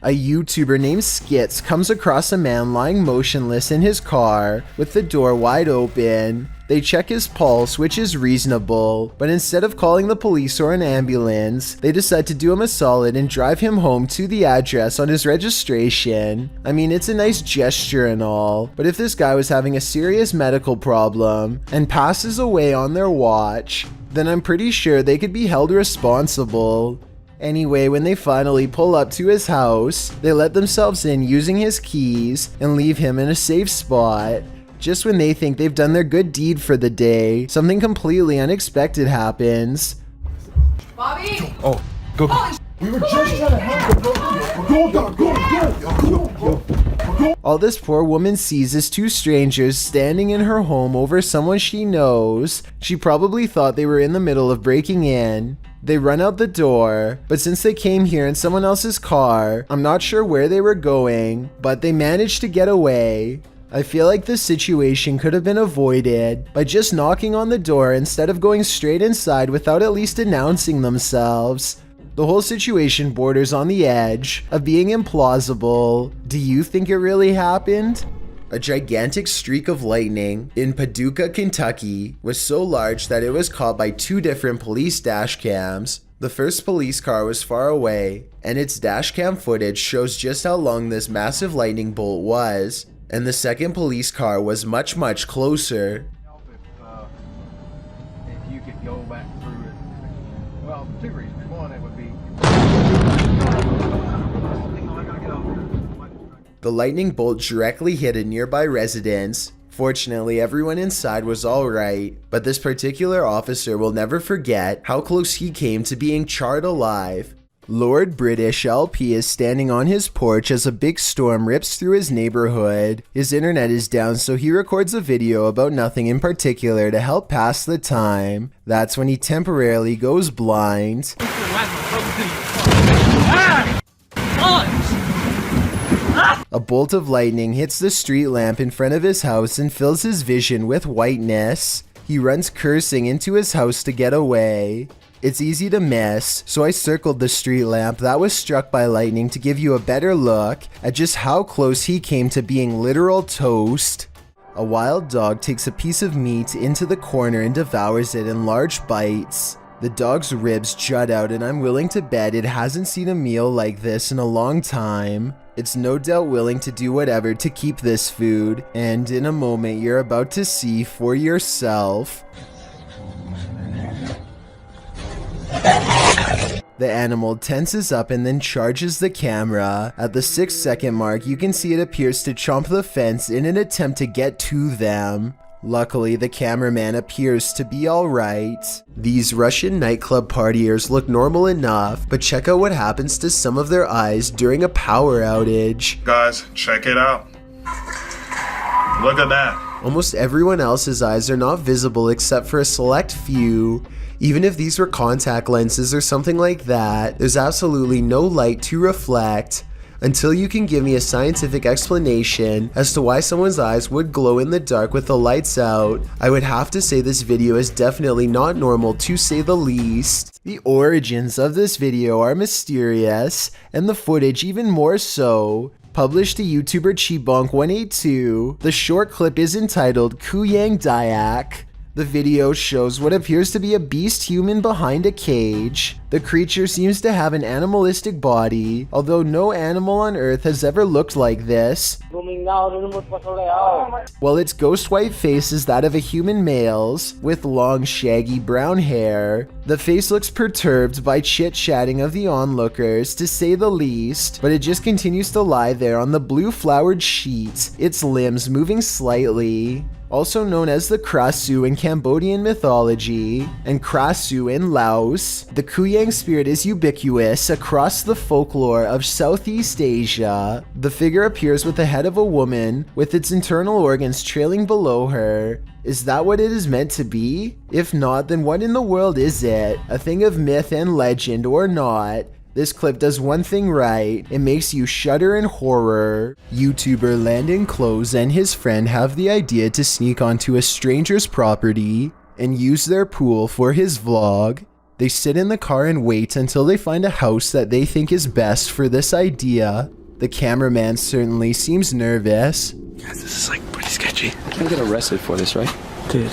A YouTuber named Skits comes across a man lying motionless in his car with the door wide open. They check his pulse, which is reasonable, but instead of calling the police or an ambulance, they decide to do him a solid and drive him home to the address on his registration. I mean, it's a nice gesture and all, but if this guy was having a serious medical problem and passes away on their watch, then I'm pretty sure they could be held responsible. Anyway, when they finally pull up to his house, they let themselves in using his keys and leave him in a safe spot. Just when they think they've done their good deed for the day, something completely unexpected happens. Bobby! Oh, go. We were just trying to help her. Go. All this poor woman sees is two strangers standing in her home over someone she knows. She probably thought they were in the middle of breaking in. They run out the door, but since they came here in someone else's car, I'm not sure where they were going, but they managed to get away. I feel like this situation could have been avoided by just knocking on the door instead of going straight inside without at least announcing themselves. The whole situation borders on the edge of being implausible. Do you think it really happened? A gigantic streak of lightning in Paducah, Kentucky was so large that it was caught by two different police dash cams. The first police car was far away, and its dash cam footage shows just how long this massive lightning bolt was, and the second police car was much closer. If you could go back through it, well, two reasons. One, it would be. The lightning bolt directly hit a nearby residence. Fortunately, everyone inside was alright, but this particular officer will never forget how close he came to being charred alive. Lord British LP is standing on his porch as a big storm rips through his neighborhood. His internet is down, so he records a video about nothing in particular to help pass the time. That's when he temporarily goes blind. A bolt of lightning hits the street lamp in front of his house and fills his vision with whiteness. He runs cursing into his house to get away. It's easy to miss, so I circled the street lamp that was struck by lightning to give you a better look at just how close he came to being literal toast. A wild dog takes a piece of meat into the corner and devours it in large bites. The dog's ribs jut out, and I'm willing to bet it hasn't seen a meal like this in a long time. It's no doubt willing to do whatever to keep this food, and in a moment you're about to see for yourself. The animal tenses up and then charges the camera. At the 6-second mark, you can see it appears to chomp the fence in an attempt to get to them. Luckily, the cameraman appears to be alright. These Russian nightclub partiers look normal enough, but check out what happens to some of their eyes during a power outage. Guys, check it out. Look at that. Almost everyone else's eyes are not visible except for a select few. Even if these were contact lenses or something like that, there's absolutely no light to reflect. Until you can give me a scientific explanation as to why someone's eyes would glow in the dark with the lights out, I would have to say this video is definitely not normal, to say the least. The origins of this video are mysterious, and the footage even more so. Published to YouTuber Chibonk182, the short clip is entitled Kuyang Dayak. The video shows what appears to be a beast human behind a cage. The creature seems to have an animalistic body, although no animal on Earth has ever looked like this. While its ghost white face is that of a human male's, with long shaggy brown hair. The face looks perturbed by chit-chatting of the onlookers, to say the least, but it just continues to lie there on the blue flowered sheet, its limbs moving slightly. Also known as the Krasu in Cambodian mythology, and Krasu in Laos, the Kuyang spirit is ubiquitous across the folklore of Southeast Asia. The figure appears with the head of a woman, with its internal organs trailing below her. Is that what it is meant to be? If not, then what in the world is it? A thing of myth and legend or not? This clip does one thing right, it makes you shudder in horror. YouTuber Landon Close and his friend have the idea to sneak onto a stranger's property and use their pool for his vlog. They sit in the car and wait until they find a house that they think is best for this idea. The cameraman certainly seems nervous. Guys, this is like pretty sketchy. You can't get arrested for this, right? Dude.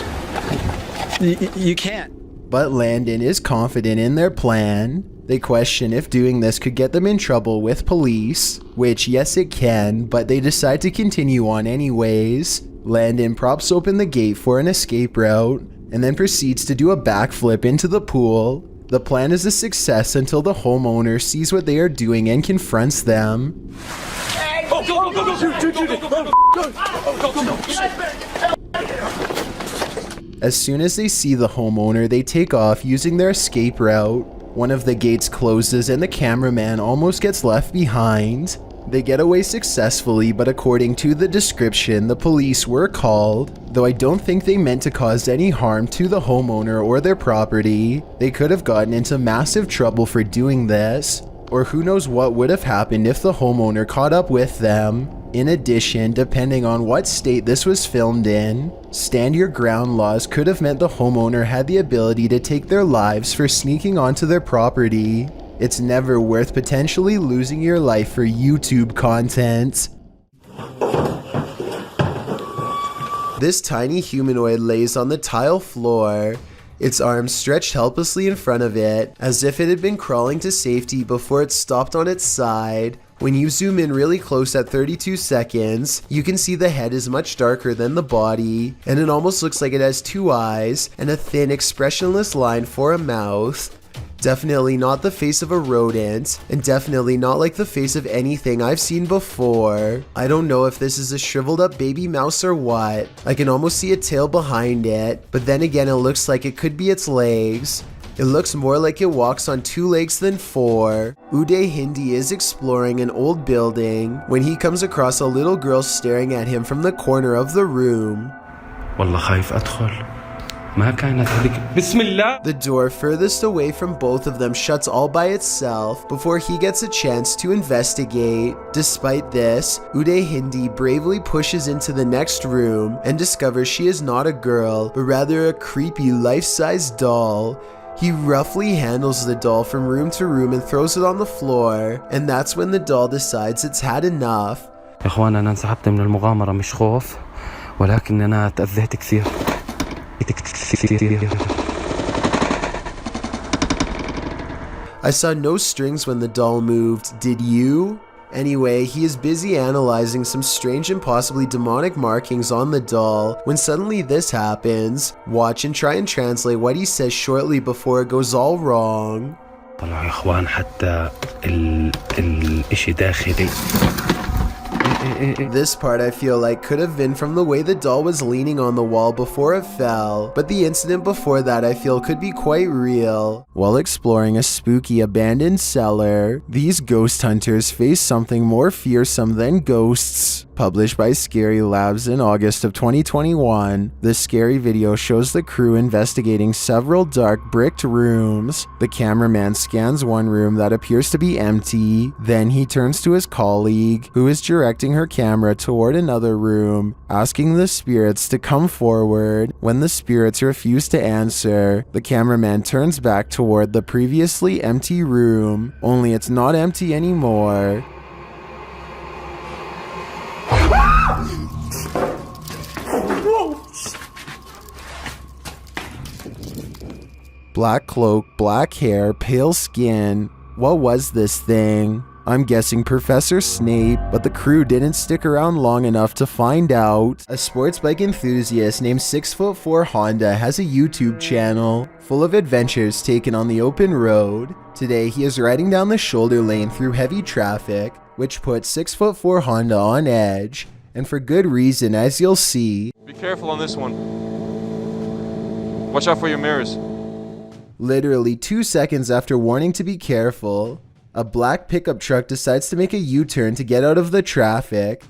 You can't. But Landon is confident in their plan. They question if doing this could get them in trouble with police, which yes it can, but they decide to continue on anyways. Landon props open the gate for an escape route, and then proceeds to do a backflip into the pool. The plan is a success until the homeowner sees what they are doing and confronts them. As soon as they see the homeowner, they take off using their escape route. One of the gates closes and the cameraman almost gets left behind. They get away successfully, but according to the description, the police were called, though I don't think they meant to cause any harm to the homeowner or their property. They could have gotten into massive trouble for doing this, or who knows what would have happened if the homeowner caught up with them. In addition, depending on what state this was filmed in, stand your ground laws could have meant the homeowner had the ability to take their lives for sneaking onto their property. It's never worth potentially losing your life for YouTube content. This tiny humanoid lays on the tile floor, its arms stretched helplessly in front of it, as if it had been crawling to safety before it stopped on its side. When you zoom in really close at 32 seconds, you can see the head is much darker than the body, and it almost looks like it has two eyes and a thin, expressionless line for a mouth. Definitely not the face of a rodent, and definitely not like the face of anything I've seen before. I don't know if this is a shriveled up baby mouse or what. I can almost see a tail behind it, but then again it looks like it could be its legs. It looks more like it walks on 2 legs than 4. Uday Hindi is exploring an old building when he comes across a little girl staring at him from the corner of the room. والله خايف أدخل. ما كانت هذيك. بسم الله. The door furthest away from both of them shuts all by itself before he gets a chance to investigate. Despite this, Uday Hindi bravely pushes into the next room and discovers she is not a girl, but rather a creepy life-size doll. He roughly handles the doll from room to room and throws it on the floor, and that's when the doll decides it's had enough. يا إخوان أنا انسحبت من المغامرة مش خوف ولكن أنا تأذيت كثير. I saw no strings when the doll moved, did you? Anyway, he is busy analyzing some strange and possibly demonic markings on the doll when suddenly this happens. Watch and try and translate what he says shortly before it goes all wrong. والله يا إخوان حتى الإشي داخلي. This part I feel like could have been from the way the doll was leaning on the wall before it fell, but the incident before that I feel could be quite real. While exploring a spooky abandoned cellar, these ghost hunters face something more fearsome than ghosts. Published by Scary Labs in August of 2021, the scary video shows the crew investigating several dark bricked rooms. The cameraman scans one room that appears to be empty, then he turns to his colleague, who is directing her camera toward another room, asking the spirits to come forward. When the spirits refuse to answer, the cameraman turns back toward the previously empty room, only it's not empty anymore. Black cloak, black hair, pale skin. What was this thing? I'm guessing Professor Snape, but the crew didn't stick around long enough to find out. A sports bike enthusiast named 6'4" Honda has a YouTube channel full of adventures taken on the open road. Today he is riding down the shoulder lane through heavy traffic, which puts 6'4" Honda on edge, and for good reason, as you'll see. Be careful on this one. Watch out for your mirrors. Literally 2 seconds after warning to be careful, a black pickup truck decides to make a U-turn to get out of the traffic.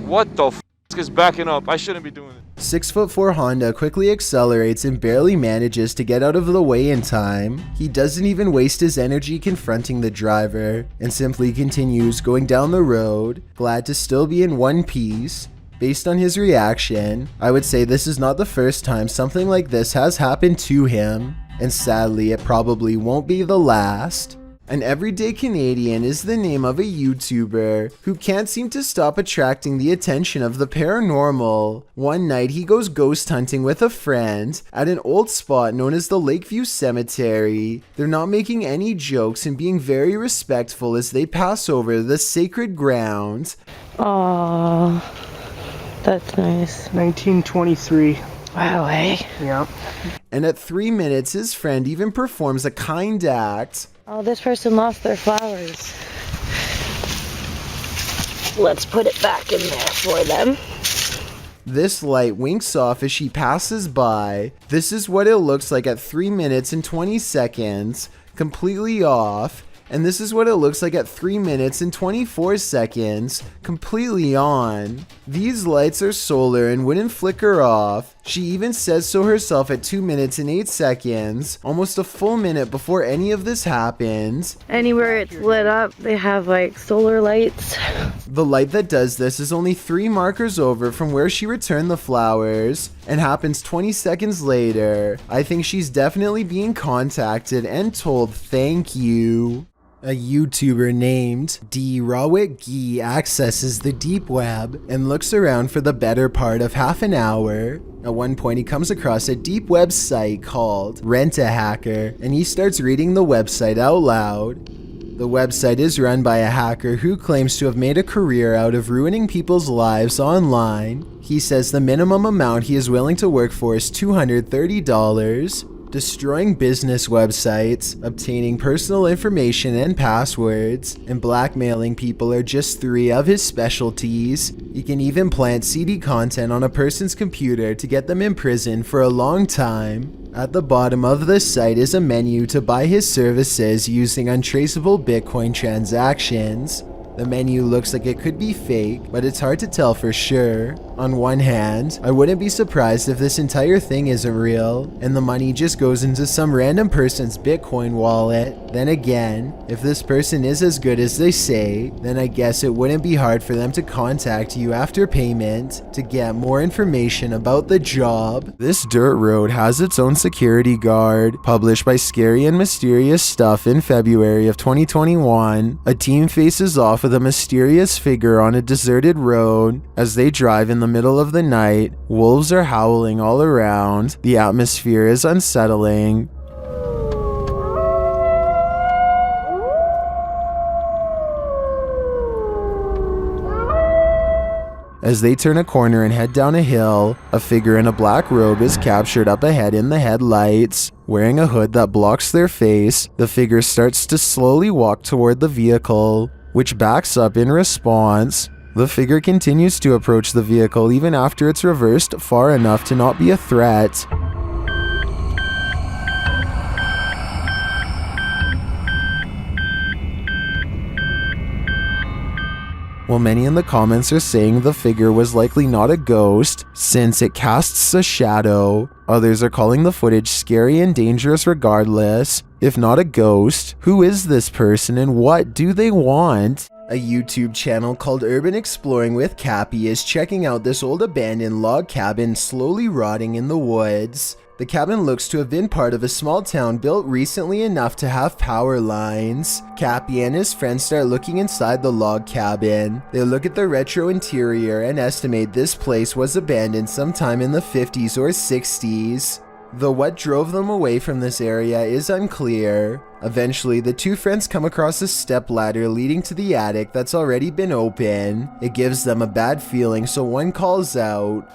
What the f*** is backing up? I shouldn't be doing it. 6'4" Honda quickly accelerates and barely manages to get out of the way in time. He doesn't even waste his energy confronting the driver and simply continues going down the road, glad to still be in one piece. Based on his reaction, I would say this is not the first time something like this has happened to him, and sadly it probably won't be the last. An Everyday Canadian is the name of a YouTuber who can't seem to stop attracting the attention of the paranormal. One night he goes ghost hunting with a friend at an old spot known as the Lakeview Cemetery. They're not making any jokes and being very respectful as they pass over the sacred ground. Aww, that's nice. 1923. Wow, eh? Yep. And at 3 minutes his friend even performs a kind act. Oh, this person lost their flowers. Let's put it back in there for them. This light winks off as she passes by. This is what it looks like at 3 minutes and 20 seconds, completely off. And this is what it looks like at 3 minutes and 24 seconds, completely on. These lights are solar and wouldn't flicker off. She even says so herself at 2 minutes and 8 seconds, almost a full minute before any of this happens. Anywhere it's lit up, they have like solar lights. The light that does this is only 3 markers over from where she returned the flowers, and happens 20 seconds later. I think she's definitely being contacted and told thank you. A YouTuber named D. Rawit Gee accesses the deep web and looks around for the better part of half an hour. At one point he comes across a deep web site called Rent-A-Hacker, and he starts reading the website out loud. The website is run by a hacker who claims to have made a career out of ruining people's lives online. He says the minimum amount he is willing to work for is $230. Destroying business websites, obtaining personal information and passwords, and blackmailing people are just 3 of his specialties. He can even plant CD content on a person's computer to get them in prison for a long time. At the bottom of the site is a menu to buy his services using untraceable Bitcoin transactions. The menu looks like it could be fake, but it's hard to tell for sure. On one hand, I wouldn't be surprised if this entire thing isn't real, and the money just goes into some random person's Bitcoin wallet. Then again, if this person is as good as they say, then I guess it wouldn't be hard for them to contact you after payment to get more information about the job. This dirt road has its own security guard. Published by Scary and Mysterious Stuff in February of 2021, a team faces off with a mysterious figure on a deserted road. As they drive in the middle of the night, wolves are howling all around. The atmosphere is unsettling. As they turn a corner and head down a hill, a figure in a black robe is captured up ahead in the headlights. Wearing a hood that blocks their face, the figure starts to slowly walk toward the vehicle, which backs up in response. The figure continues to approach the vehicle even after it's reversed far enough to not be a threat. While many in the comments are saying the figure was likely not a ghost, since it casts a shadow, others are calling the footage scary and dangerous regardless. If not a ghost, who is this person and what do they want? A YouTube channel called Urban Exploring with Cappy is checking out this old abandoned log cabin slowly rotting in the woods. The cabin looks to have been part of a small town built recently enough to have power lines. Cappy and his friends start looking inside the log cabin. They look at the retro interior and estimate this place was abandoned sometime in the 50s or 60s. Though what drove them away from this area is unclear. Eventually, the 2 friends come across a stepladder leading to the attic that's already been open. It gives them a bad feeling, so one calls out,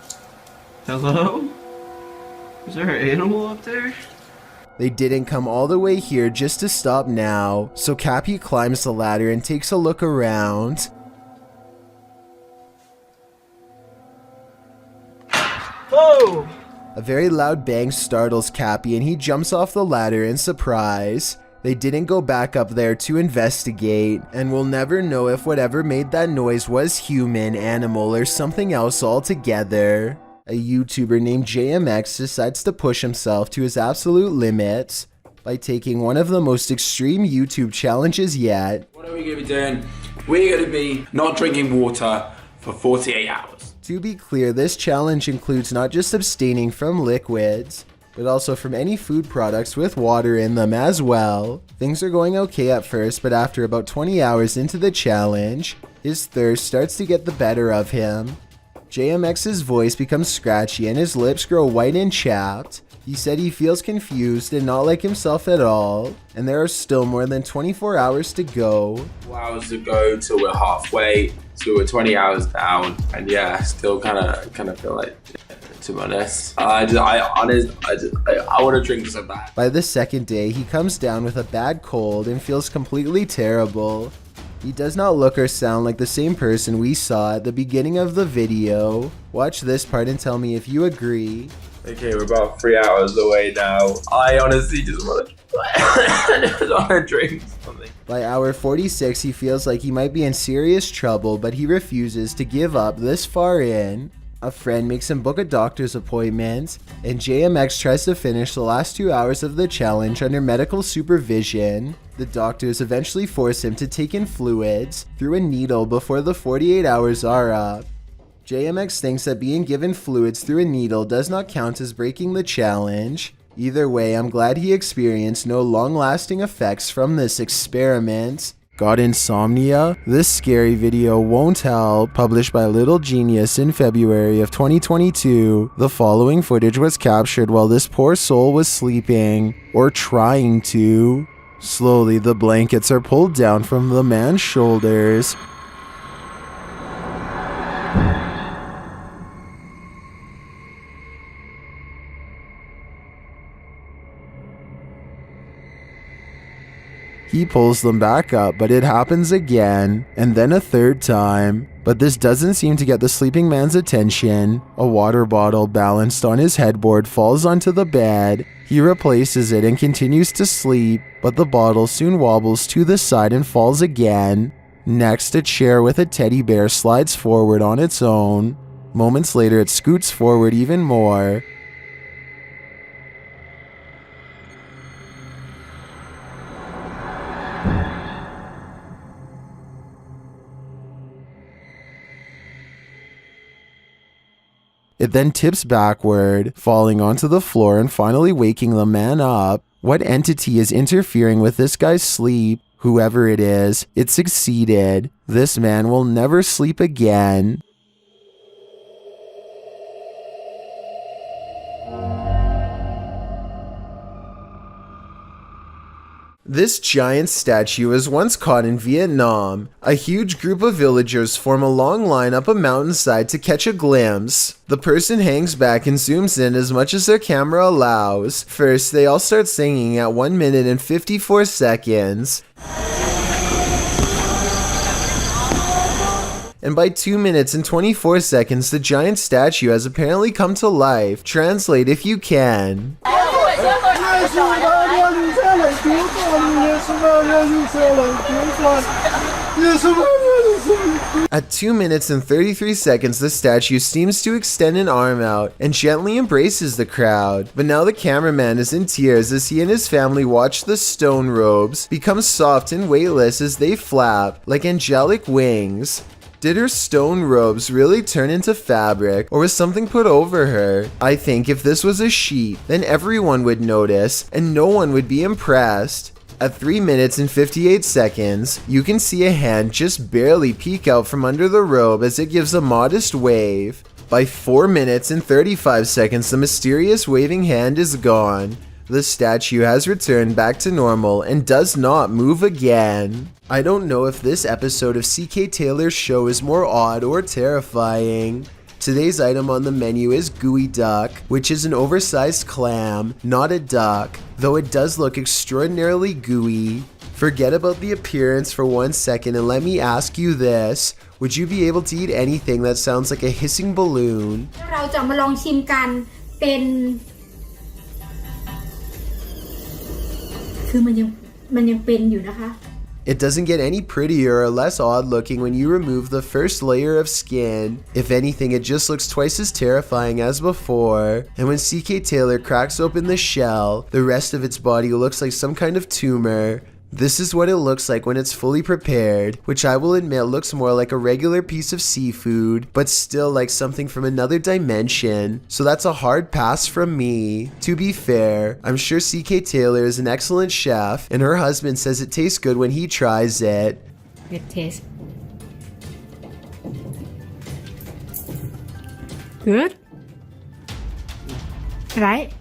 Hello? Is there an animal up there? They didn't come all the way here just to stop now, so Cappy climbs the ladder and takes a look around. Whoa! A very loud bang startles Cappy and he jumps off the ladder in surprise. They didn't go back up there to investigate, and we'll never know if whatever made that noise was human, animal, or something else altogether. A YouTuber named JMX decides to push himself to his absolute limits by taking one of the most extreme YouTube challenges yet. What are we going to be doing? We're going to be not drinking water for 48 hours. To be clear, this challenge includes not just abstaining from liquids, but also from any food products with water in them as well. Things are going okay at first, but after about 20 hours into the challenge, his thirst starts to get the better of him. JMX's voice becomes scratchy and his lips grow white and chapped. He said he feels confused and not like himself at all, and there are still more than 24 hours to go. 4 hours to go till we're halfway, so we're 20 hours down, and yeah, still kind of feel like, to be honest, I want to drink so bad. By the second day, he comes down with a bad cold and feels completely terrible. He does not look or sound like the same person we saw at the beginning of the video. Watch this part and tell me if you agree. Okay, we're about 3 hours away now. I honestly just want to drink something. By hour 46, he feels like he might be in serious trouble, but he refuses to give up this far in. A friend makes him book a doctor's appointment, and JMX tries to finish the last 2 hours of the challenge under medical supervision. The doctors eventually force him to take in fluids through a needle before the 48 hours are up. JMX thinks that being given fluids through a needle does not count as breaking the challenge. Either way, I'm glad he experienced no long-lasting effects from this experiment. Got insomnia? This scary video won't help. Published by Little Genius in February of 2022, the following footage was captured while this poor soul was sleeping, or trying to. Slowly, the blankets are pulled down from the man's shoulders. He pulls them back up, but it happens again, and then a third time. But this doesn't seem to get the sleeping man's attention. A water bottle balanced on his headboard falls onto the bed. He replaces it and continues to sleep, but the bottle soon wobbles to the side and falls again. Next, a chair with a teddy bear slides forward on its own. Moments later, it scoots forward even more. It then tips backward, falling onto the floor and finally waking the man up. What entity is interfering with this guy's sleep? Whoever it is, it succeeded. This man will never sleep again. This giant statue was once caught in Vietnam. A huge group of villagers form a long line up a mountainside to catch a glimpse. The person hangs back and zooms in as much as their camera allows. First, they all start singing at 1 minute and 54 seconds. And by 2 minutes and 24 seconds, the giant statue has apparently come to life. Translate if you can. At 2 minutes and 33 seconds, the statue seems to extend an arm out and gently embraces the crowd. But now the cameraman is in tears as he and his family watch the stone robes become soft and weightless as they flap like angelic wings. Did her stone robes really turn into fabric, or was something put over her? I think if this was a sheet, then everyone would notice, and no one would be impressed. At 3 minutes and 58 seconds, you can see a hand just barely peek out from under the robe as it gives a modest wave. By 4 minutes and 35 seconds, the mysterious waving hand is gone. The statue has returned back to normal and does not move again. I don't know if this episode of CK Taylor's show is more odd or terrifying. Today's item on the menu is gooey duck, which is an oversized clam, not a duck, though it does look extraordinarily gooey. Forget about the appearance for 1 second and let me ask you this. Would you be able to eat anything that sounds like a hissing balloon? เราจะมาลองชิมกันเป็นคือมันยังเป็นอยู่นะคะ It doesn't get any prettier or less odd looking when you remove the first layer of skin. If anything, it just looks twice as terrifying as before. And when CK Taylor cracks open the shell, the rest of its body looks like some kind of tumor. This is what it looks like when it's fully prepared, which I will admit looks more like a regular piece of seafood, but still like something from another dimension. So that's a hard pass from me. To be fair, I'm sure CK Taylor is an excellent chef, and her husband says it tastes good when he tries it. Good taste. Good? Right?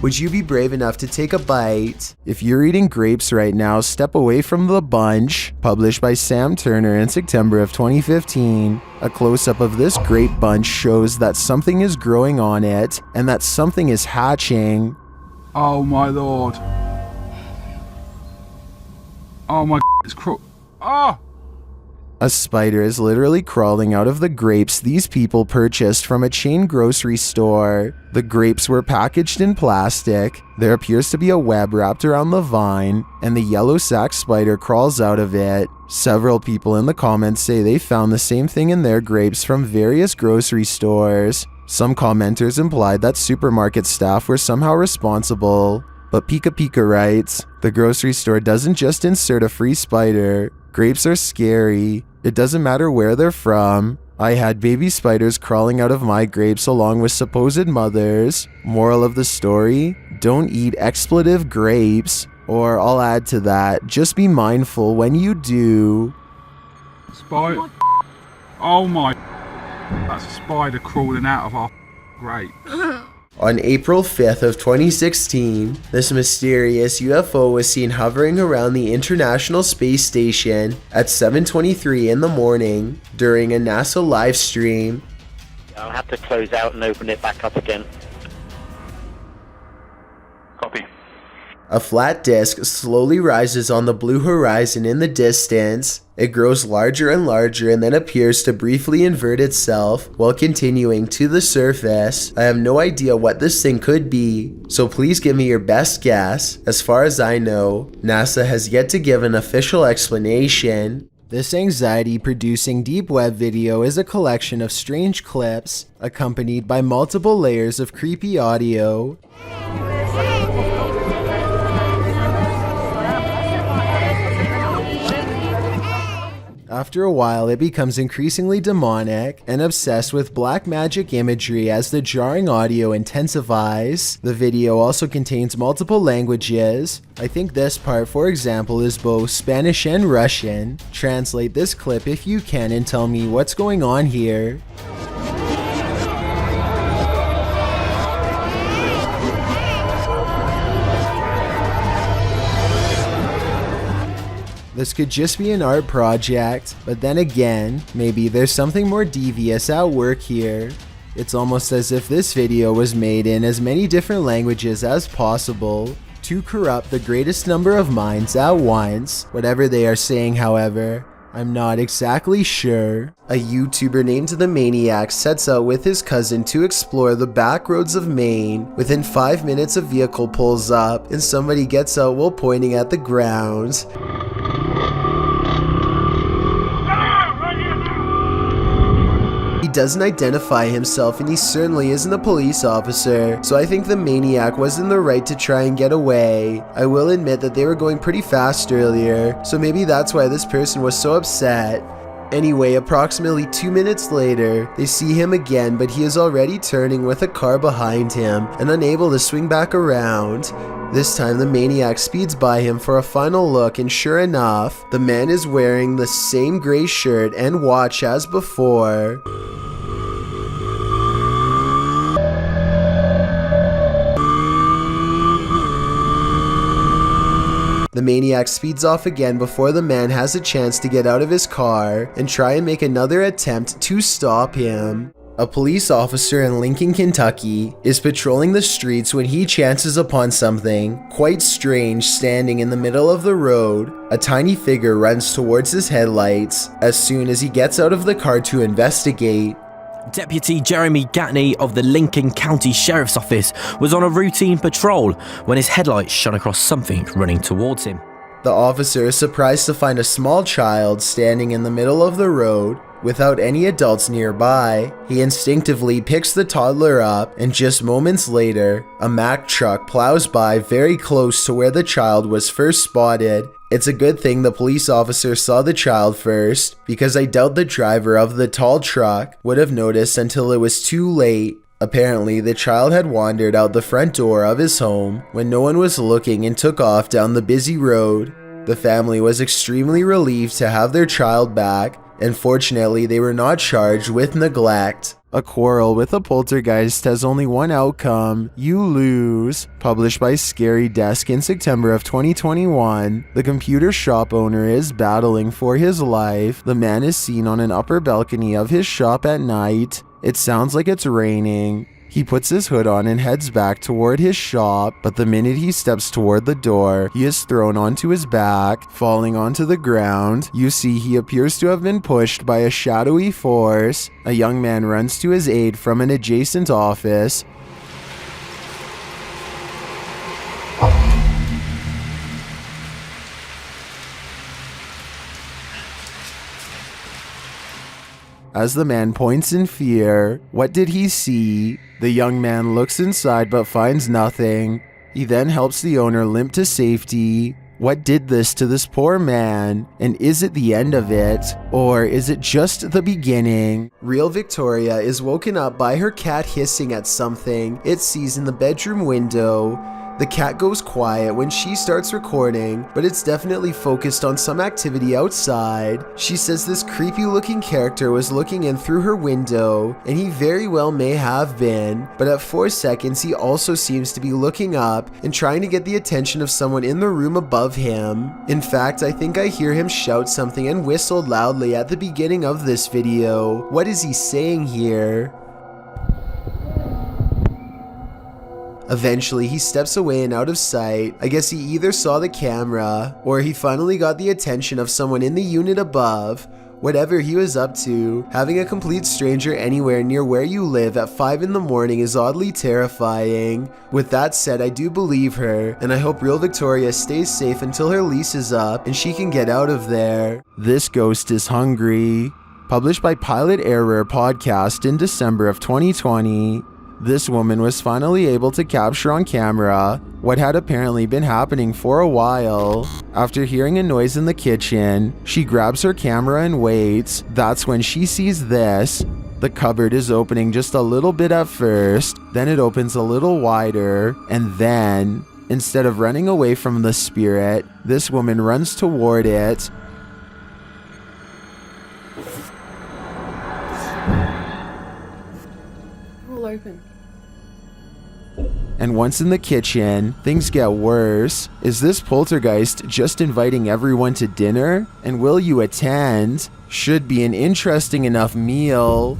Would you be brave enough to take a bite? If you're eating grapes right now, step away from the bunch. Published by Sam Turner in September of 2015. A close-up of this grape bunch shows that something is growing on it and that something is hatching. Oh my lord. Oh my, it's oh! A spider is literally crawling out of the grapes these people purchased from a chain grocery store. The grapes were packaged in plastic. There appears to be a web wrapped around the vine, and the yellow sac spider crawls out of it. Several people in the comments say they found the same thing in their grapes from various grocery stores. Some commenters implied that supermarket staff were somehow responsible. But Pika Pika writes, the grocery store doesn't just insert a free spider. Grapes are scary. It doesn't matter where they're from. I had baby spiders crawling out of my grapes along with supposed mothers. Moral of the story, don't eat expletive grapes. Or I'll add to that, just be mindful when you do. Spider. Oh my. That's a spider crawling out of our grape. On April 5th of 2016, this mysterious UFO was seen hovering around the International Space Station at 7:23 in the morning during a NASA live stream. I'll have to close out and open it back up again. Copy. A flat disk slowly rises on the blue horizon in the distance. It grows larger and larger and then appears to briefly invert itself while continuing to the surface. I have no idea what this thing could be, so please give me your best guess. As far as I know, NASA has yet to give an official explanation. This anxiety-producing deep web video is a collection of strange clips, accompanied by multiple layers of creepy audio. After a while, it becomes increasingly demonic and obsessed with black magic imagery as the jarring audio intensifies. The video also contains multiple languages. I think this part, for example, is both Spanish and Russian. Translate this clip if you can and tell me what's going on here. This could just be an art project, but then again, maybe there's something more devious at work here. It's almost as if this video was made in as many different languages as possible to corrupt the greatest number of minds at once. Whatever they are saying, however, I'm not exactly sure. A YouTuber named The Maniac sets out with his cousin to explore the back roads of Maine. Within 5 minutes, a vehicle pulls up and somebody gets out while pointing at the ground. He doesn't identify himself and he certainly isn't a police officer, so I think the maniac was in the right to try and get away. I will admit that they were going pretty fast earlier, so maybe that's why this person was so upset. Anyway, approximately 2 minutes later, they see him again, but he is already turning with a car behind him and unable to swing back around. This time the maniac speeds by him for a final look, and sure enough, the man is wearing the same gray shirt and watch as before. The maniac speeds off again before the man has a chance to get out of his car and try and make another attempt to stop him. A police officer in Lincoln, Kentucky is patrolling the streets when he chances upon something quite strange standing in the middle of the road. A tiny figure runs towards his headlights as soon as he gets out of the car to investigate. Deputy Jeremy Gatney of the Lincoln County Sheriff's Office was on a routine patrol when his headlights shone across something running towards him. The officer is surprised to find a small child standing in the middle of the road. Without any adults nearby, he instinctively picks the toddler up, and just moments later, a Mack truck plows by very close to where the child was first spotted. It's a good thing the police officer saw the child first, because I doubt the driver of the tall truck would have noticed until it was too late. Apparently, the child had wandered out the front door of his home when no one was looking and took off down the busy road. The family was extremely relieved to have their child back, and fortunately they were not charged with neglect. A quarrel with a poltergeist has only one outcome: you lose. Published by Scary Desk in September of 2021, the computer shop owner is battling for his life. The man is seen on an upper balcony of his shop at night. It sounds like it's raining. He puts his hood on and heads back toward his shop, but the minute he steps toward the door, he is thrown onto his back, falling onto the ground. You see he appears to have been pushed by a shadowy force. A young man runs to his aid from an adjacent office. As the man points in fear, what did he see? The young man looks inside but finds nothing. He then helps the owner limp to safety. What did this to this poor man? And is it the end of it? Or is it just the beginning? Real Victoria is woken up by her cat hissing at something it sees in the bedroom window. The cat goes quiet when she starts recording, but it's definitely focused on some activity outside. She says this creepy looking character was looking in through her window, and he very well may have been, but at 4 seconds he also seems to be looking up and trying to get the attention of someone in the room above him. In fact, I think I hear him shout something and whistle loudly at the beginning of this video. What is he saying here? Eventually, he steps away and out of sight. I guess he either saw the camera, or he finally got the attention of someone in the unit above. Whatever he was up to, having a complete stranger anywhere near where you live at 5 in the morning is oddly terrifying. With that said, I do believe her, and I hope Real Victoria stays safe until her lease is up and she can get out of there. This ghost is hungry. Published by Pilot Error Podcast in December of 2020. This woman was finally able to capture on camera what had apparently been happening for a while. After hearing a noise in the kitchen, she grabs her camera and waits. That's when she sees this. The cupboard is opening just a little bit at first, then it opens a little wider, and then, instead of running away from the spirit, this woman runs toward it. All open. And once in the kitchen, things get worse. Is this poltergeist just inviting everyone to dinner? And will you attend? Should be an interesting enough meal.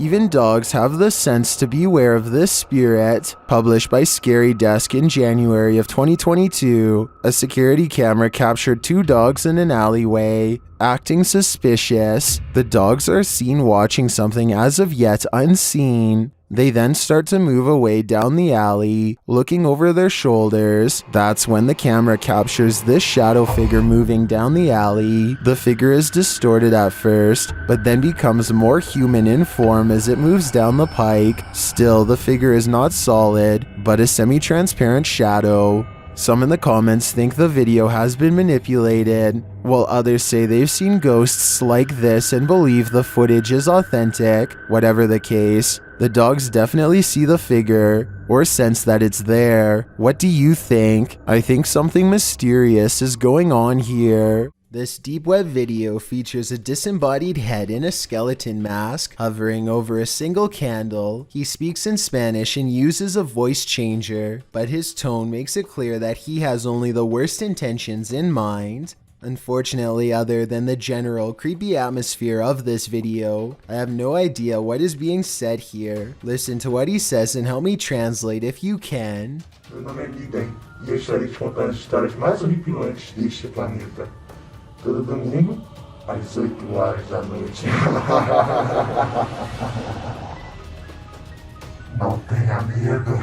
Even dogs have the sense to beware of this spirit. Published by Scary Desk in January of 2022, a security camera captured 2 dogs in an alleyway, acting suspicious. The dogs are seen watching something as of yet unseen. They then start to move away down the alley, looking over their shoulders. That's when the camera captures this shadow figure moving down the alley. The figure is distorted at first, but then becomes more human in form as it moves down the pike. Still, the figure is not solid, but a semi-transparent shadow. Some in the comments think the video has been manipulated, while others say they've seen ghosts like this and believe the footage is authentic. Whatever the case, the dogs definitely see the figure, or sense that it's there. What do you think? I think something mysterious is going on here. This deep web video features a disembodied head in a skeleton mask hovering over a single candle. He speaks in Spanish and uses a voice changer, but his tone makes it clear that he has only the worst intentions in mind. Unfortunately, other than the general creepy atmosphere of this video, I have no idea what is being said here. Listen to what he says and help me translate if you can. Meu nome é Guiden e eu estarei te contando as histórias mais horripilantes deste planeta. Todo domingo, às 8 horas da noite. Não tenha medo.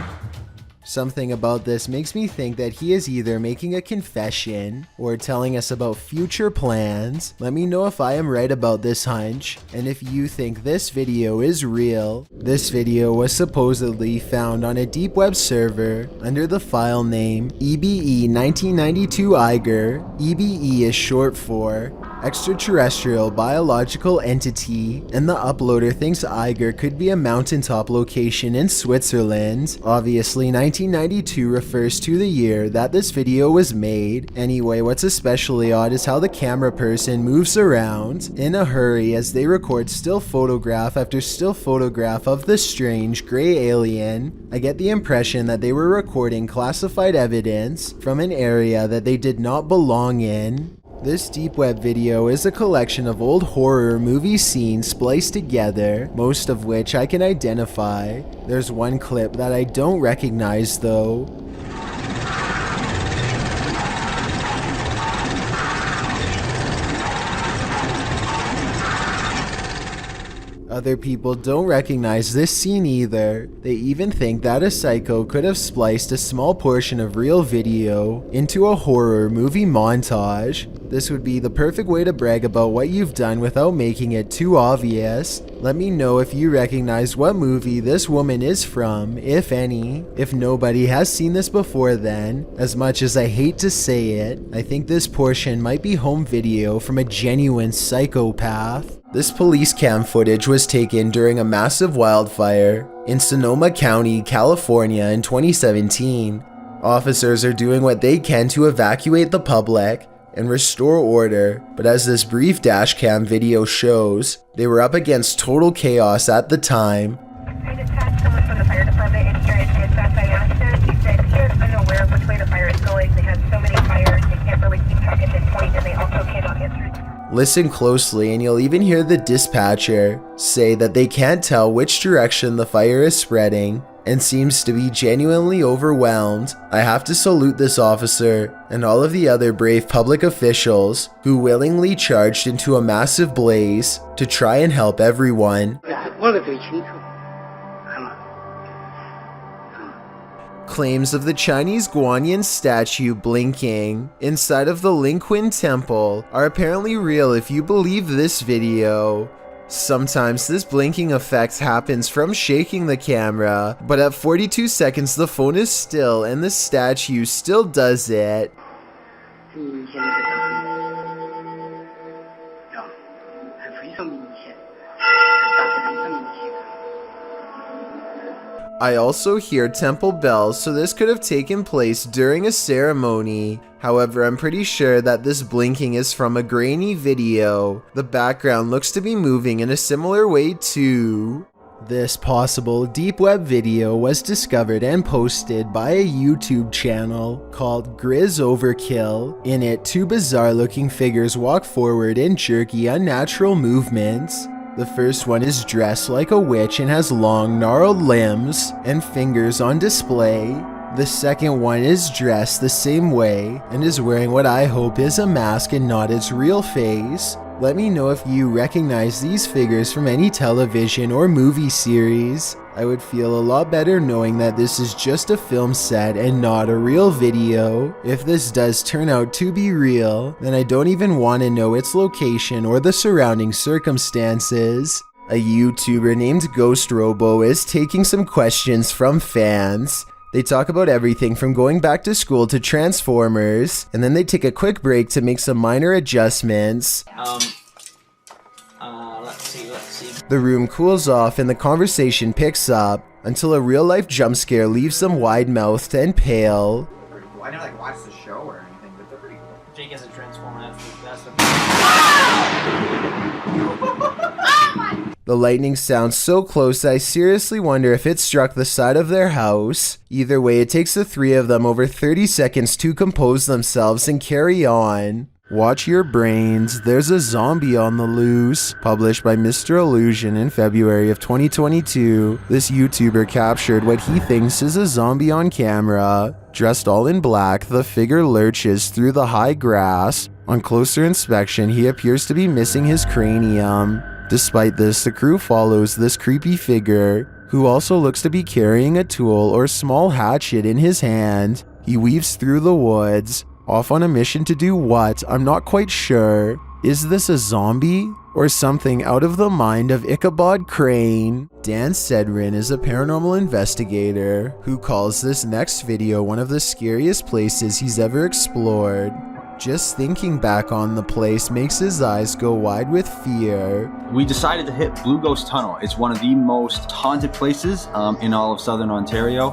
Something about this makes me think that he is either making a confession or telling us about future plans. Let me know if I am right about this hunch, and if you think this video is real. This video was supposedly found on a deep web server under the file name EBE 1992 Eiger. EBE is short for Extraterrestrial Biological Entity, and the uploader thinks Eiger could be a mountaintop location in Switzerland. Obviously, 1992 refers to the year that this video was made. Anyway, what's especially odd is how the camera person moves around in a hurry as they record still photograph after still photograph of the strange gray alien. I get the impression that they were recording classified evidence from an area that they did not belong in. This deep web video is a collection of old horror movie scenes spliced together, most of which I can identify. There's one clip that I don't recognize though. Other people don't recognize this scene either. They even think that a psycho could have spliced a small portion of real video into a horror movie montage. This would be the perfect way to brag about what you've done without making it too obvious. Let me know if you recognize what movie this woman is from, if any. If nobody has seen this before then, as much as I hate to say it, I think this portion might be home video from a genuine psychopath. This police cam footage was taken during a massive wildfire in Sonoma County, California in 2017. Officers are doing what they can to evacuate the public and restore order, but as this brief dashcam video shows, they were up against total chaos at the time. I dispatched someone from the fire department in here, and as I asked him, he said he is unaware of which way the fire is going. They have so many fires, they can't really keep track at this point, and they also cannot answer. Listen closely and you'll even hear the dispatcher say that they can't tell which direction the fire is spreading and seems to be genuinely overwhelmed. I have to salute this officer and all of the other brave public officials who willingly charged into a massive blaze to try and help everyone. Claims of the Chinese Guanyin statue blinking inside of the Lingqin Temple are apparently real if you believe this video. Sometimes this blinking effect happens from shaking the camera, but at 42 seconds the phone is still and the statue still does it. I also hear temple bells, so this could have taken place during a ceremony. However, I'm pretty sure that this blinking is from a grainy video. The background looks to be moving in a similar way too. This possible deep web video was discovered and posted by a YouTube channel called Grizz Overkill. In it, two bizarre looking figures walk forward in jerky, unnatural movements. The first one is dressed like a witch and has long, gnarled limbs and fingers on display. The second one is dressed the same way and is wearing what I hope is a mask and not its real face. Let me know if you recognize these figures from any television or movie series. I would feel a lot better knowing that this is just a film set and not a real video. If this does turn out to be real, then I don't even want to know its location or the surrounding circumstances. A YouTuber named Ghost Robo is taking some questions from fans. They talk about everything from going back to school to Transformers, and then they take a quick break to make some minor adjustments. Let's see. The room cools off and the conversation picks up until a real-life jump scare leaves them wide-mouthed and pale. I never watched the show or anything, but they're pretty cool. Jake has a Transformer, that's the best of The lightning sounds so close that I seriously wonder if it struck the side of their house. Either way, it takes the three of them over 30 seconds to compose themselves and carry on. Watch your brains, there's a zombie on the loose. Published by Mr. Illusion in February of 2022, this YouTuber captured what he thinks is a zombie on camera. Dressed all in black, the figure lurches through the high grass. On closer inspection, he appears to be missing his cranium. Despite this, the crew follows this creepy figure, who also looks to be carrying a tool or small hatchet in his hand. He weaves through the woods, off on a mission to do what? I'm not quite sure. Is this a zombie? Or something out of the mind of Ichabod Crane? Dan Sedrin is a paranormal investigator who calls this next video one of the scariest places he's ever explored. Just thinking back on the place makes his eyes go wide with fear. We decided to hit Blue Ghost Tunnel. It's one of the most haunted places in all of Southern Ontario,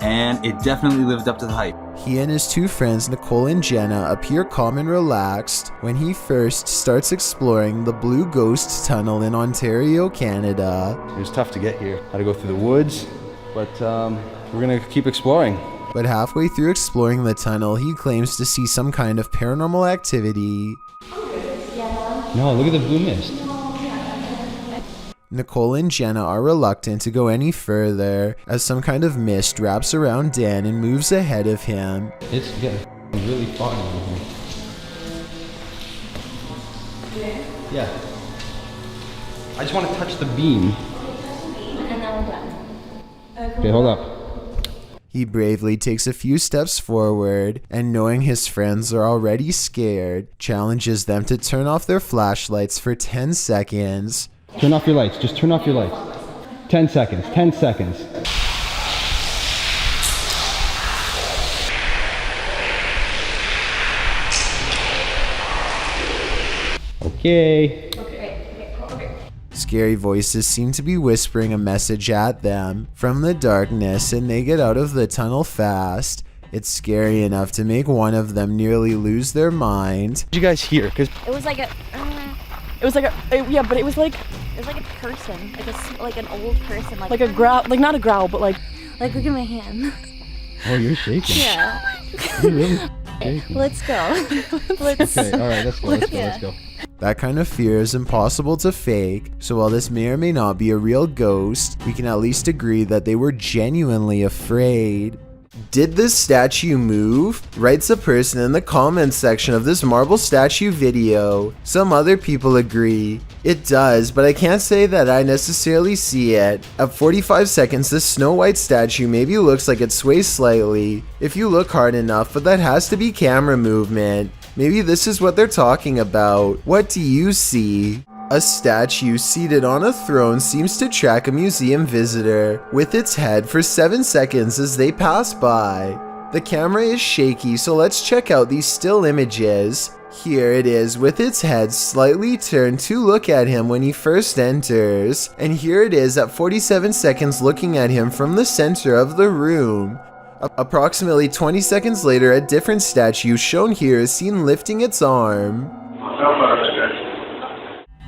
and it definitely lived up to the hype. He and his two friends Nicole and Jenna appear calm and relaxed when he first starts exploring the Blue Ghost Tunnel in Ontario, Canada. It was tough to get here. Had to go through the woods, but we're gonna keep exploring. But halfway through exploring the tunnel, he claims to see some kind of paranormal activity. No, look at the blue mist. Nicole and Jenna are reluctant to go any further as some kind of mist wraps around Dan and moves ahead of him. It's getting really foggy in here. Yeah. I just want to touch the beam. And then we're done. Okay, hold up. He bravely takes a few steps forward and, knowing his friends are already scared, challenges them to turn off their flashlights for 10 seconds. Turn off your lights. Just turn off your lights. 10 seconds. 10 seconds. Okay. Scary voices seem to be whispering a message at them from the darkness, and they get out of the tunnel fast. It's scary enough to make one of them nearly lose their mind. What did you guys hear? Cause it was like a person, like an old person, like a growl, like not a growl, but like look at my hand. Oh, you're shaking. Yeah. You're really shaking. Let's go. Okay, all right, let's go. That kind of fear is impossible to fake, so while this may or may not be a real ghost, we can at least agree that they were genuinely afraid. Did this statue move? Writes a person in the comments section of this marble statue video. Some other people agree. It does, but I can't say that I necessarily see it. At 45 seconds, this Snow White statue maybe looks like it sways slightly, if you look hard enough, but that has to be camera movement. Maybe this is what they're talking about. What do you see? A statue seated on a throne seems to track a museum visitor with its head for 7 seconds as they pass by. The camera is shaky, so let's check out these still images. Here it is with its head slightly turned to look at him when he first enters. And here it is at 47 seconds looking at him from the center of the room. Approximately 20 seconds later, a different statue shown here is seen lifting its arm.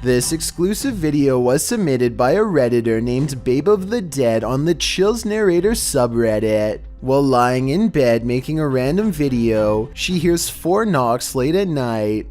This exclusive video was submitted by a Redditor named Babe of the Dead on the Chills Narrator subreddit. While lying in bed making a random video, she hears 4 knocks late at night.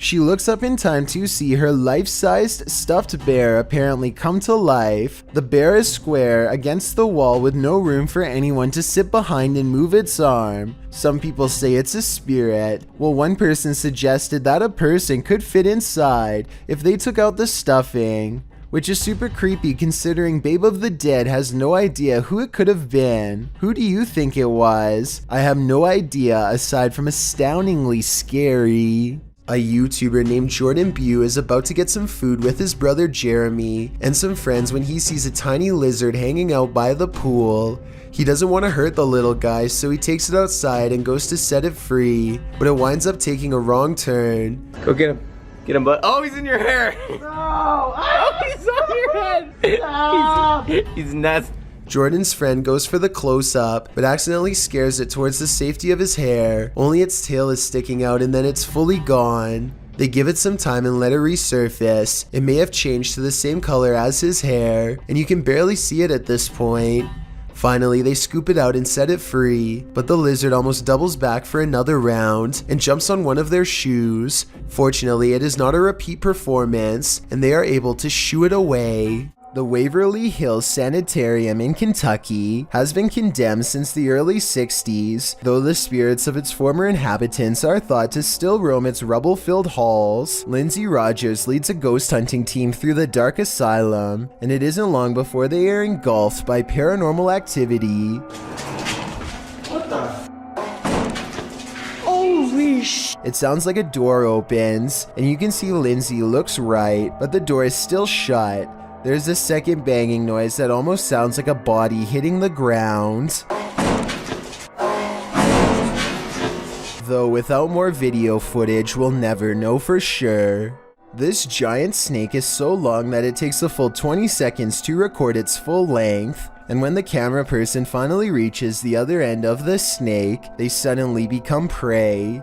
She looks up in time to see her life-sized stuffed bear apparently come to life. The bear is square against the wall with no room for anyone to sit behind and move its arm. Some people say it's a spirit, while one person suggested that a person could fit inside if they took out the stuffing, which is super creepy considering Babe of the Dead has no idea who it could have been. Who do you think it was? I have no idea aside from astoundingly scary. A YouTuber named Jordan Bew is about to get some food with his brother Jeremy and some friends when he sees a tiny lizard hanging out by the pool. He doesn't want to hurt the little guy, so he takes it outside and goes to set it free, but it winds up taking a wrong turn. Go get him. Get him, bud. Oh, he's in your hair. No. Oh, he's on your head. Stop. He's nasty. Jordan's friend goes for the close-up, but accidentally scares it towards the safety of his hair. Only its tail is sticking out and then it's fully gone. They give it some time and let it resurface. It may have changed to the same color as his hair, and you can barely see it at this point. Finally, they scoop it out and set it free, but the lizard almost doubles back for another round and jumps on one of their shoes. Fortunately, it is not a repeat performance, and they are able to shoo it away. The Waverly Hills Sanitarium in Kentucky has been condemned since the early 60s, though the spirits of its former inhabitants are thought to still roam its rubble-filled halls. Lindsay Rogers leads a ghost hunting team through the dark asylum, and it isn't long before they are engulfed by paranormal activity. What the? Holy sh! It sounds like a door opens, and you can see Lindsay looks right, but the door is still shut. There's a second banging noise that almost sounds like a body hitting the ground. Though without more video footage, we'll never know for sure. This giant snake is so long that it takes a full 20 seconds to record its full length, and when the camera person finally reaches the other end of the snake, they suddenly become prey.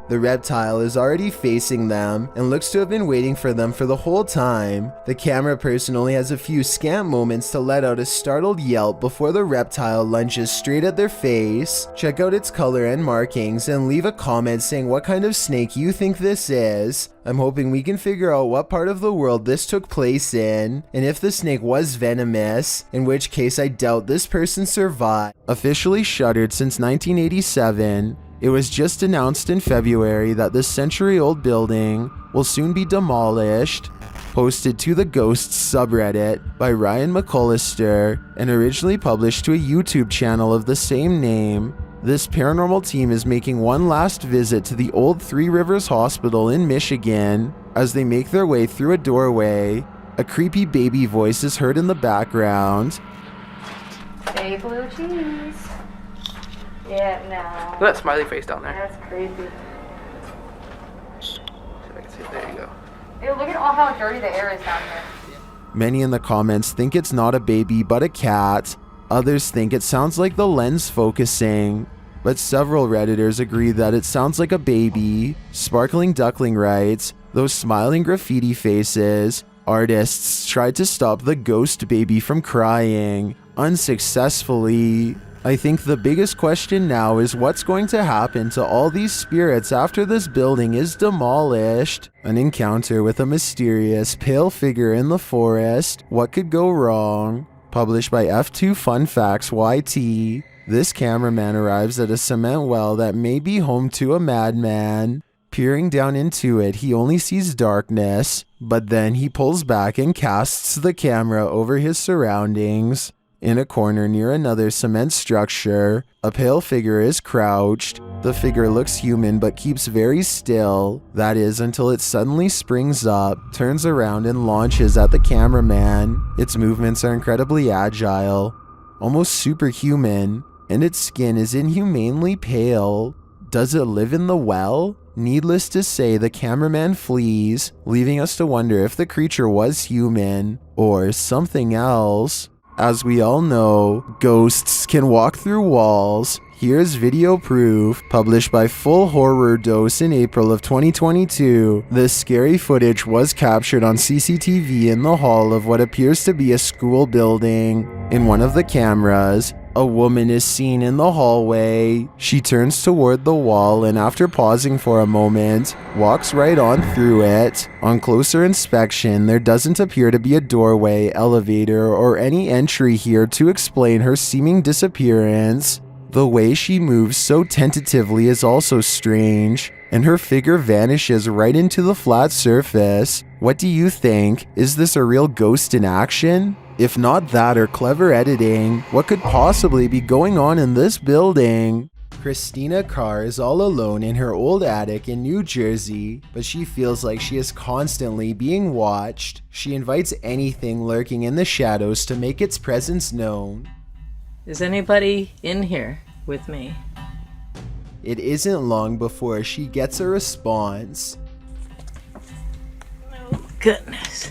The reptile is already facing them and looks to have been waiting for them for the whole time. The camera person only has a few scant moments to let out a startled yelp before the reptile lunges straight at their face. Check out its color and markings and leave a comment saying what kind of snake you think this is. I'm hoping we can figure out what part of the world this took place in, and if the snake was venomous, in which case I doubt this person survived. Officially shuttered since 1987, it was just announced in February that this century-old building will soon be demolished. Posted to the Ghosts subreddit by Ryan McCullister and originally published to a YouTube channel of the same name, this paranormal team is making one last visit to the old Three Rivers Hospital in Michigan. As they make their way through a doorway, a creepy baby voice is heard in the background. Hey, blue cheese. Yeah, no. Look at that smiley face down there. That's creepy. See if I can see it. There you go. Ew, look at how dirty the air is down here. Many in the comments think it's not a baby but a cat. Others think it sounds like the lens focusing. But several Redditors agree that it sounds like a baby. Sparkling Duckling writes, those smiling graffiti faces. Artists tried to stop the ghost baby from crying. Unsuccessfully. I think the biggest question now is what's going to happen to all these spirits after this building is demolished. An encounter with a mysterious pale figure in the forest. What could go wrong? Published by F2 Fun Facts YT. This cameraman arrives at a cement well that may be home to a madman. Peering down into it, he only sees darkness, but then he pulls back and casts the camera over his surroundings. In a corner near another cement structure, a pale figure is crouched. The figure looks human but keeps very still. That is until it suddenly springs up, turns around and launches at the cameraman. Its movements are incredibly agile, almost superhuman, and its skin is inhumanely pale. Does it live in the well? Needless to say, the cameraman flees, leaving us to wonder if the creature was human or something else. As we all know, ghosts can walk through walls. Here's video proof, published by Full Horror Dose in April of 2022. This scary footage was captured on CCTV in the hall of what appears to be a school building. In one of the cameras, a woman is seen in the hallway. She turns toward the wall and after pausing for a moment, walks right on through it. On closer inspection, there doesn't appear to be a doorway, elevator, or any entry here to explain her seeming disappearance. The way she moves so tentatively is also strange, and her figure vanishes right into the flat surface. What do you think? Is this a real ghost in action? If not that or clever editing, what could possibly be going on in this building? Christina Carr is all alone in her old attic in New Jersey, but she feels like she is constantly being watched. She invites anything lurking in the shadows to make its presence known. Is anybody in here with me? It isn't long before she gets a response. Oh, goodness.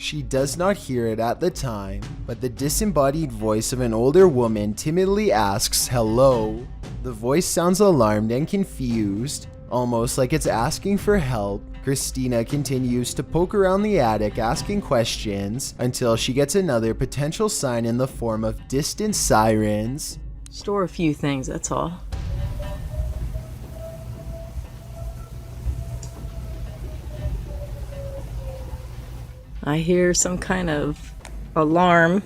She does not hear it at the time, but the disembodied voice of an older woman timidly asks hello. The voice sounds alarmed and confused, almost like it's asking for help. Christina continues to poke around the attic asking questions until she gets another potential sign in the form of distant sirens. Store a few things, that's all. I hear some kind of alarm.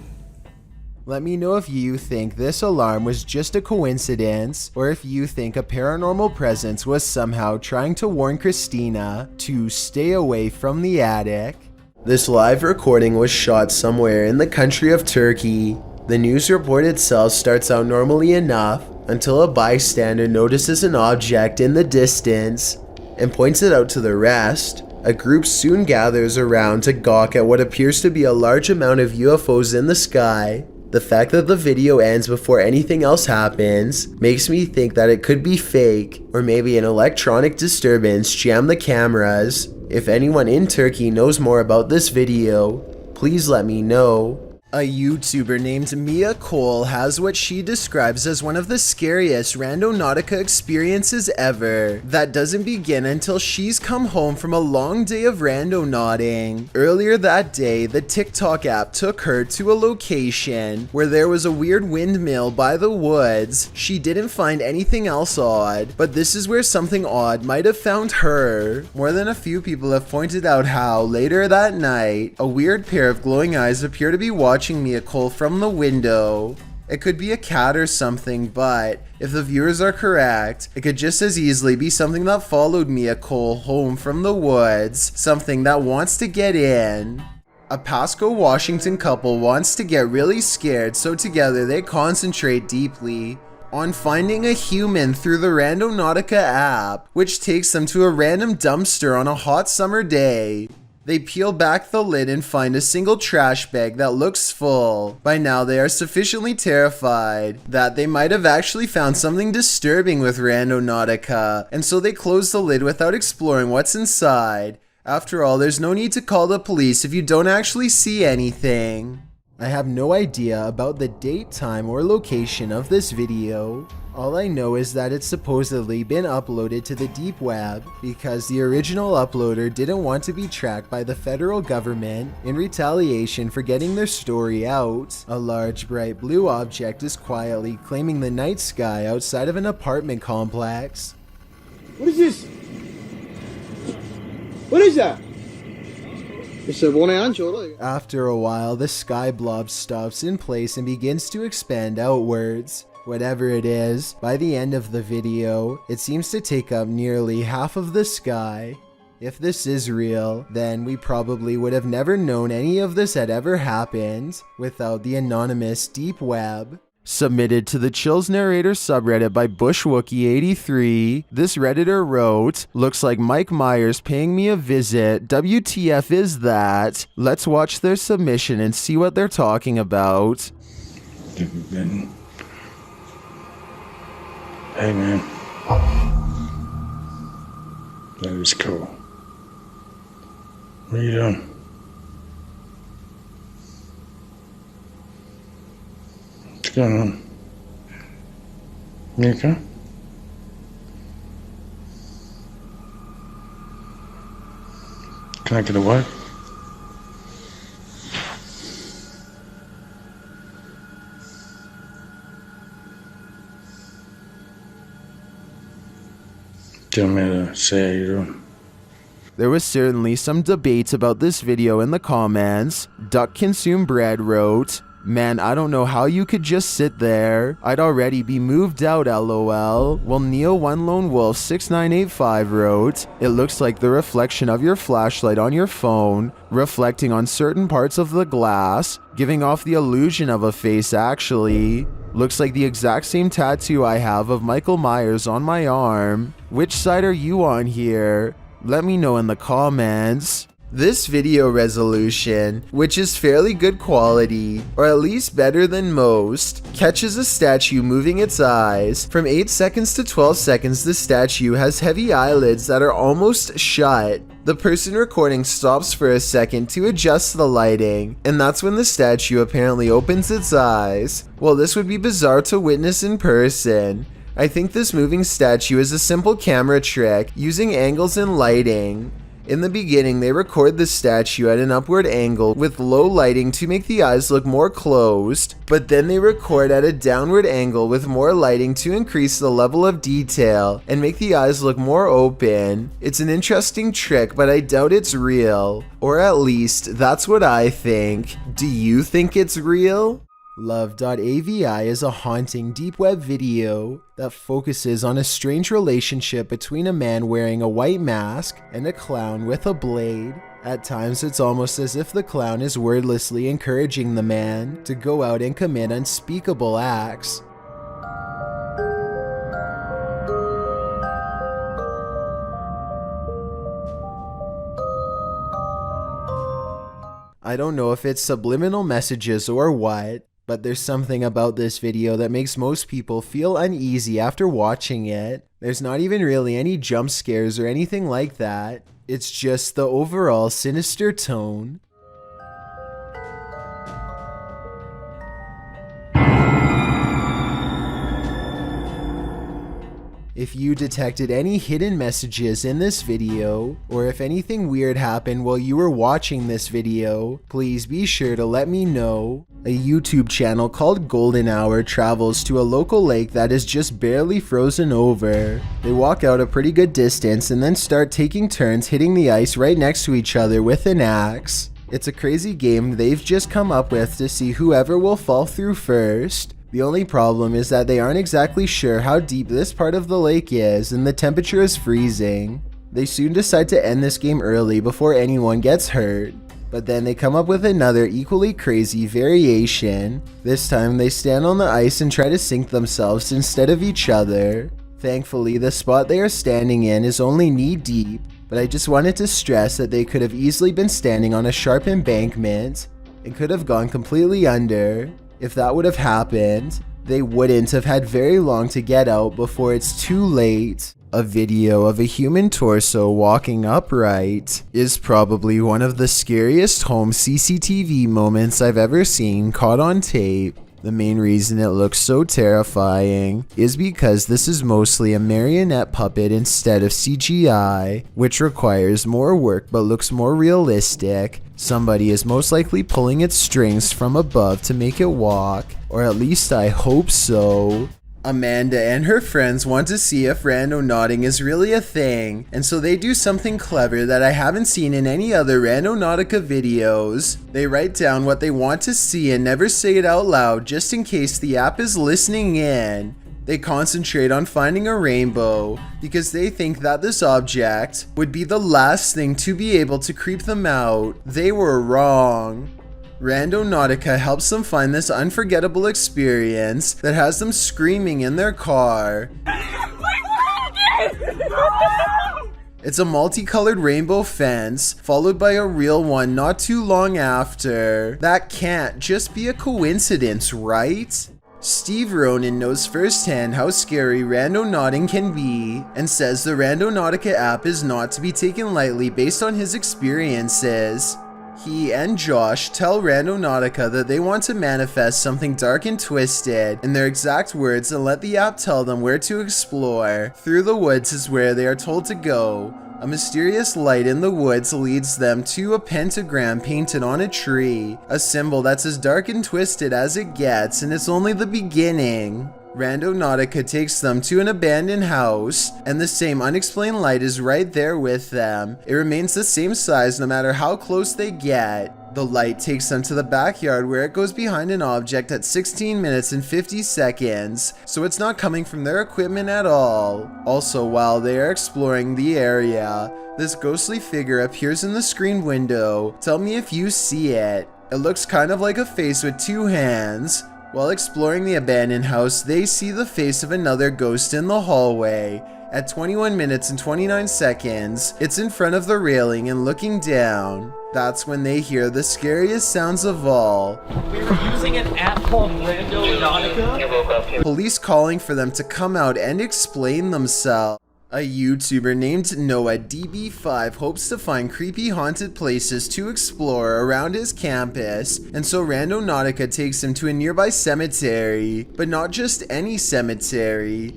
Let me know if you think this alarm was just a coincidence, or if you think a paranormal presence was somehow trying to warn Christina to stay away from the attic. This live recording was shot somewhere in the country of Turkey. The news report itself starts out normally enough until a bystander notices an object in the distance and points it out to the rest. A group soon gathers around to gawk at what appears to be a large amount of UFOs in the sky. The fact that the video ends before anything else happens makes me think that it could be fake, or maybe an electronic disturbance jammed the cameras. If anyone in Turkey knows more about this video, please let me know. A YouTuber named Mia Cole has what she describes as one of the scariest randonautica experiences ever that doesn't begin until she's come home from a long day of randonauting. Earlier that day, the TikTok app took her to a location where there was a weird windmill by the woods. She didn't find anything else odd, but this is where something odd might have found her. More than a few people have pointed out how, later that night, a weird pair of glowing eyes appear to be watching Mia Cole from the window. It could be a cat or something, but if the viewers are correct, it could just as easily be something that followed Mia Cole home from the woods, something that wants to get in. A Pasco, Washington couple wants to get really scared, so together they concentrate deeply on finding a human through the Randonautica app, which takes them to a random dumpster on a hot summer day. They peel back the lid and find a single trash bag that looks full. By now they are sufficiently terrified that they might have actually found something disturbing with Randonautica, and so they close the lid without exploring what's inside. After all, there's no need to call the police if you don't actually see anything. I have no idea about the date, time, or location of this video. All I know is that it's supposedly been uploaded to the deep web because the original uploader didn't want to be tracked by the federal government in retaliation for getting their story out. A large bright blue object is quietly claiming the night sky outside of an apartment complex. What is this? What is that? After a while, the sky blob stops in place and begins to expand outwards. Whatever it is, by the end of the video, it seems to take up nearly half of the sky. If this is real, then we probably would have never known any of this had ever happened without the anonymous deep web. Submitted to the Chills Narrator subreddit by BushWookie83, this redditor wrote, "Looks like Mike Myers paying me a visit. WTF is that? Let's watch their submission and see what they're talking about." Hey man, that is cool. What are you doing? What's going on? You okay? Can I get away? Do you want me to say how you're doing? There was certainly some debate about this video in the comments. Duck Consume Bread wrote, "Man, I don't know how you could just sit there. I'd already be moved out, lol." While Neo One Lone Wolf 6985 wrote, "It looks like the reflection of your flashlight on your phone, reflecting on certain parts of the glass, giving off the illusion of a face actually. Looks like the exact same tattoo I have of Michael Myers on my arm. Which side are you on here? Let me know in the comments." This video resolution, which is fairly good quality, or at least better than most, catches a statue moving its eyes. From 8 seconds to 12 seconds, the statue has heavy eyelids that are almost shut. The person recording stops for a second to adjust the lighting, and that's when the statue apparently opens its eyes. Well, this would be bizarre to witness in person. I think this moving statue is a simple camera trick using angles and lighting. In the beginning, they record the statue at an upward angle with low lighting to make the eyes look more closed, but then they record at a downward angle with more lighting to increase the level of detail and make the eyes look more open. It's an interesting trick, but I doubt it's real. Or at least, that's what I think. Do you think it's real? Love.avi is a haunting deep web video that focuses on a strange relationship between a man wearing a white mask and a clown with a blade. At times, it's almost as if the clown is wordlessly encouraging the man to go out and commit unspeakable acts. I don't know if it's subliminal messages or what, but there's something about this video that makes most people feel uneasy after watching it. There's not even really any jump scares or anything like that. It's just the overall sinister tone. If you detected any hidden messages in this video, or if anything weird happened while you were watching this video, please be sure to let me know. A YouTube channel called Golden Hour travels to a local lake that is just barely frozen over. They walk out a pretty good distance and then start taking turns hitting the ice right next to each other with an axe. It's a crazy game they've just come up with to see whoever will fall through first. The only problem is that they aren't exactly sure how deep this part of the lake is and the temperature is freezing. They soon decide to end this game early before anyone gets hurt. But then they come up with another equally crazy variation. This time they stand on the ice and try to sink themselves instead of each other. Thankfully, the spot they are standing in is only knee deep, but I just wanted to stress that they could have easily been standing on a sharp embankment and could have gone completely under. If that would have happened, they wouldn't have had very long to get out before it's too late. A video of a human torso walking upright is probably one of the scariest home CCTV moments I've ever seen caught on tape. The main reason it looks so terrifying is because this is mostly a marionette puppet instead of CGI, which requires more work but looks more realistic. Somebody is most likely pulling its strings from above to make it walk, or at least I hope so. Amanda and her friends want to see if randonauting is really a thing, and so they do something clever that I haven't seen in any other Randonautica videos. They write down what they want to see and never say it out loud just in case the app is listening in. They concentrate on finding a rainbow because they think that this object would be the last thing to be able to creep them out. They were wrong. Randonautica helps them find this unforgettable experience that has them screaming in their car. It's a multicolored rainbow fence, followed by a real one not too long after. That can't just be a coincidence, right? Steve Ronan knows firsthand how scary randonauting can be, and says the Randonautica app is not to be taken lightly based on his experiences. He and Josh tell Randonautica that they want to manifest something dark and twisted in their exact words and let the app tell them where to explore. Through the woods is where they are told to go. A mysterious light in the woods leads them to a pentagram painted on a tree, a symbol that's as dark and twisted as it gets, and it's only the beginning. Randonautica takes them to an abandoned house, and the same unexplained light is right there with them. It remains the same size no matter how close they get. The light takes them to the backyard where it goes behind an object at 16 minutes and 50 seconds, so it's not coming from their equipment at all. Also, while they are exploring the area, this ghostly figure appears in the screen window. Tell me if you see it. It looks kind of like a face with two hands. While exploring the abandoned house, they see the face of another ghost in the hallway. At 21 minutes and 29 seconds, it's in front of the railing and looking down. That's when they hear the scariest sounds of all. We were using an app called Randonautica. Police calling for them to come out and explain themselves. A YouTuber named Noah DB5 hopes to find creepy haunted places to explore around his campus, and so Randonautica takes him to a nearby cemetery, but not just any cemetery.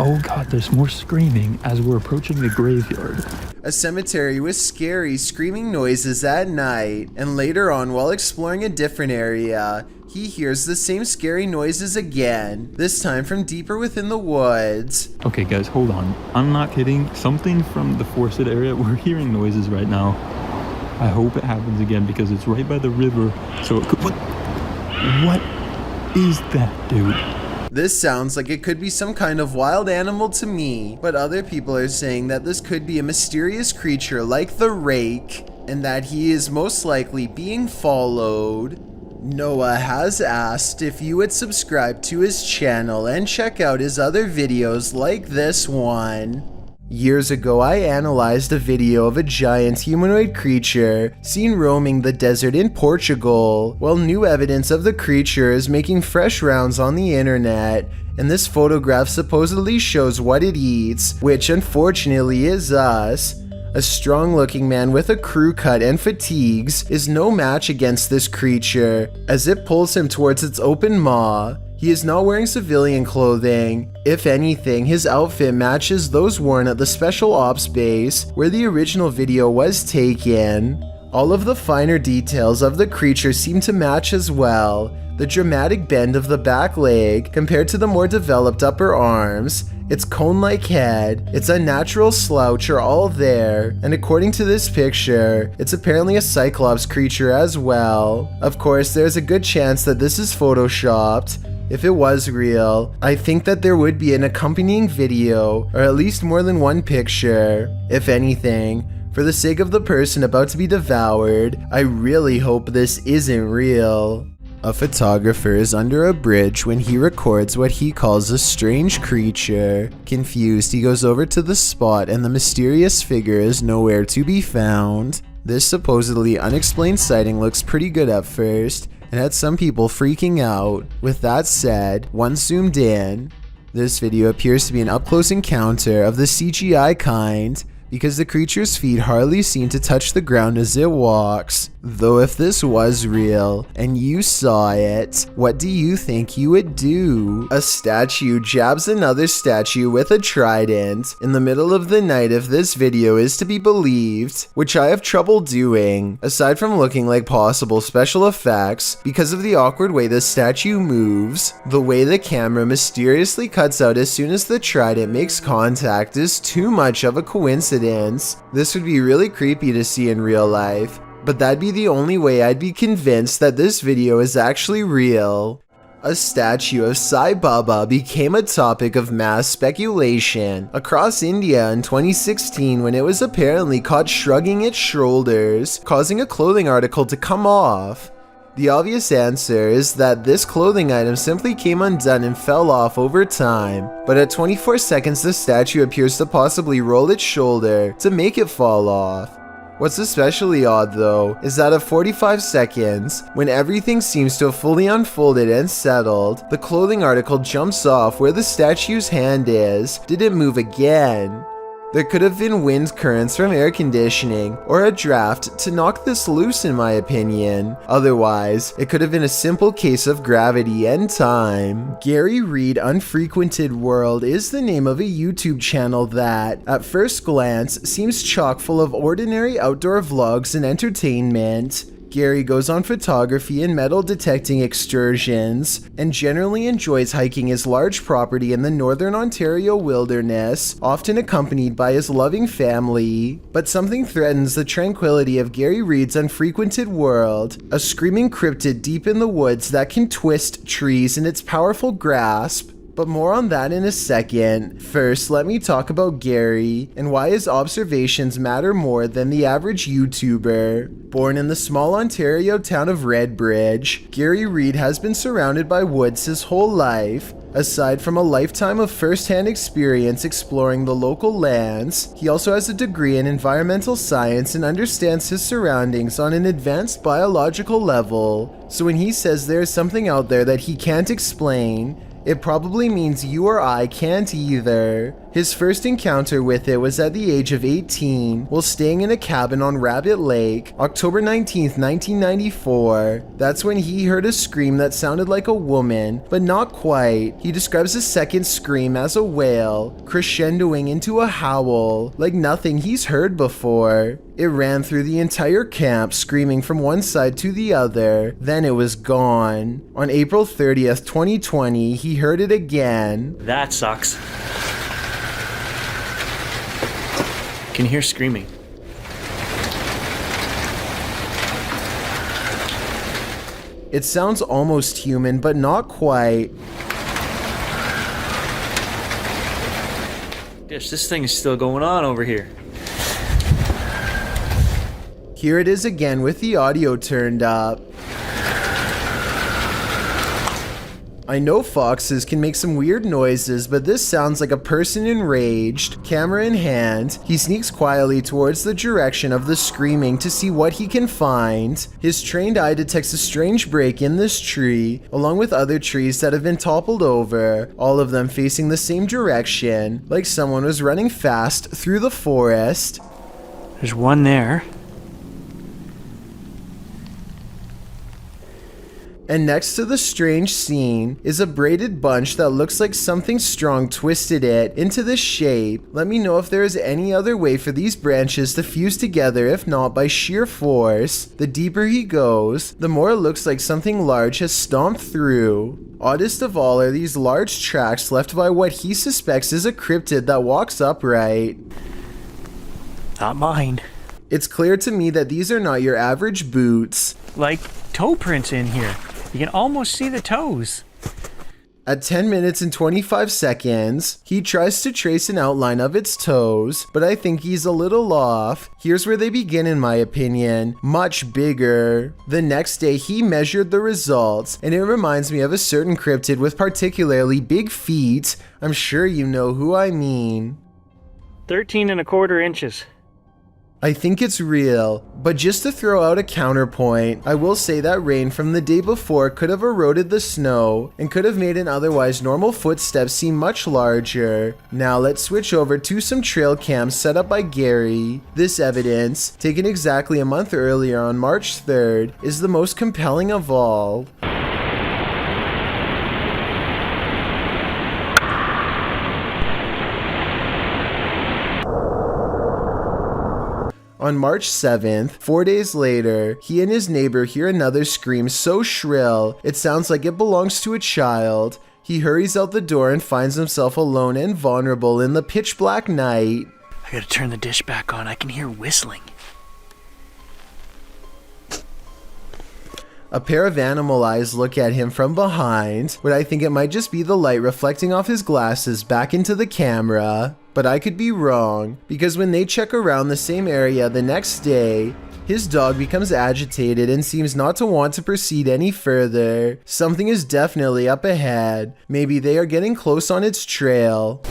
Oh god, there's more screaming as we're approaching the graveyard. A cemetery with scary, screaming noises at night, and later on, while exploring a different area, he hears the same scary noises again, this time from deeper within the woods. Okay guys, hold on. I'm not kidding. Something from the forested area, we're hearing noises right now. I hope it happens again because it's right by the river, so it could... What is that, dude? This sounds like it could be some kind of wild animal to me, but other people are saying that this could be a mysterious creature like the rake, and that he is most likely being followed. Noah has asked if you would subscribe to his channel and check out his other videos like this one. Years ago, I analyzed a video of a giant humanoid creature seen roaming the desert in Portugal. Well, new evidence of the creature is making fresh rounds on the internet, and this photograph supposedly shows what it eats, which unfortunately is us. A strong-looking man with a crew cut and fatigues is no match against this creature, as it pulls him towards its open maw. He is not wearing civilian clothing. If anything, his outfit matches those worn at the Special Ops base where the original video was taken. All of the finer details of the creature seem to match as well. The dramatic bend of the back leg compared to the more developed upper arms, its cone-like head, its unnatural slouch are all there, and according to this picture, it's apparently a Cyclops creature as well. Of course, there's a good chance that this is photoshopped. If it was real, I think that there would be an accompanying video, or at least more than one picture. If anything, for the sake of the person about to be devoured, I really hope this isn't real. A photographer is under a bridge when he records what he calls a strange creature. Confused, he goes over to the spot and the mysterious figure is nowhere to be found. This supposedly unexplained sighting looks pretty good at first, and had some people freaking out. With that said, once zoomed in, this video appears to be an up-close encounter of the CGI kind, because the creature's feet hardly seem to touch the ground as it walks. Though if this was real, and you saw it, what do you think you would do? A statue jabs another statue with a trident in the middle of the night if this video is to be believed, which I have trouble doing, aside from looking like possible special effects, because of the awkward way the statue moves. The way the camera mysteriously cuts out as soon as the trident makes contact is too much of a coincidence. This would be really creepy to see in real life, but that'd be the only way I'd be convinced that this video is actually real. A statue of Sai Baba became a topic of mass speculation across India in 2016 when it was apparently caught shrugging its shoulders, causing a clothing article to come off. The obvious answer is that this clothing item simply came undone and fell off over time, but at 24 seconds the statue appears to possibly roll its shoulder to make it fall off. What's especially odd though, is that at 45 seconds, when everything seems to have fully unfolded and settled, the clothing article jumps off where the statue's hand is. Did it move again? There could have been wind currents from air conditioning or a draft to knock this loose in my opinion. Otherwise, it could have been a simple case of gravity and time. Gary Reed Unfrequented World is the name of a YouTube channel that, at first glance, seems chock full of ordinary outdoor vlogs and entertainment. Gary goes on photography and metal detecting excursions, and generally enjoys hiking his large property in the northern Ontario wilderness, often accompanied by his loving family. But something threatens the tranquility of Gary Reed's Unfrequented World, a screaming cryptid deep in the woods that can twist trees in its powerful grasp. But more on that in a second. First, let me talk about Gary and why his observations matter more than the average YouTuber. Born in the small Ontario town of Redbridge, Gary Reed has been surrounded by woods his whole life. Aside from a lifetime of first-hand experience exploring the local lands, he also has a degree in environmental science and understands his surroundings on an advanced biological level. So when he says there is something out there that he can't explain, it probably means you or I can't either. His first encounter with it was at the age of 18 while staying in a cabin on Rabbit Lake, October 19th, 1994. That's when he heard a scream that sounded like a woman, but not quite. He describes the second scream as a wail, crescendoing into a howl, like nothing he's heard before. It ran through the entire camp, screaming from one side to the other, then it was gone. On April 30th, 2020, he heard it again. That sucks. Can hear screaming. It sounds almost human, but not quite. This thing is still going on over here. Here it is again with the audio turned up. I know foxes can make some weird noises, but this sounds like a person enraged. Camera in hand, he sneaks quietly towards the direction of the screaming to see what he can find. His trained eye detects a strange break in this tree, along with other trees that have been toppled over, all of them facing the same direction, like someone was running fast through the forest. There's one there. And next to the strange scene is a braided bunch that looks like something strong twisted it into this shape. Let me know if there is any other way for these branches to fuse together, if not by sheer force. The deeper he goes, the more it looks like something large has stomped through. Oddest of all are these large tracks left by what he suspects is a cryptid that walks upright. Not mine. It's clear to me that these are not your average boots. Like toe prints in here. You can almost see the toes. At 10 minutes and 25 seconds, he tries to trace an outline of its toes, but I think he's a little off. Here's where they begin in my opinion, much bigger. The next day he measured the results, and it reminds me of a certain cryptid with particularly big feet. I'm sure you know who I mean. 13¼ inches. I think it's real, but just to throw out a counterpoint, I will say that rain from the day before could have eroded the snow and could have made an otherwise normal footstep seem much larger. Now let's switch over to some trail cams set up by Gary. This evidence, taken exactly a month earlier on March 3rd, is the most compelling of all. On March 7th, 4 days later, he and his neighbor hear another scream so shrill, it sounds like it belongs to a child. He hurries out the door and finds himself alone and vulnerable in the pitch black night. I gotta turn the dish back on, I can hear whistling. A pair of animal eyes look at him from behind, but I think it might just be the light reflecting off his glasses back into the camera. But I could be wrong, because when they check around the same area the next day, his dog becomes agitated and seems not to want to proceed any further. Something is definitely up ahead. Maybe they are getting close on its trail.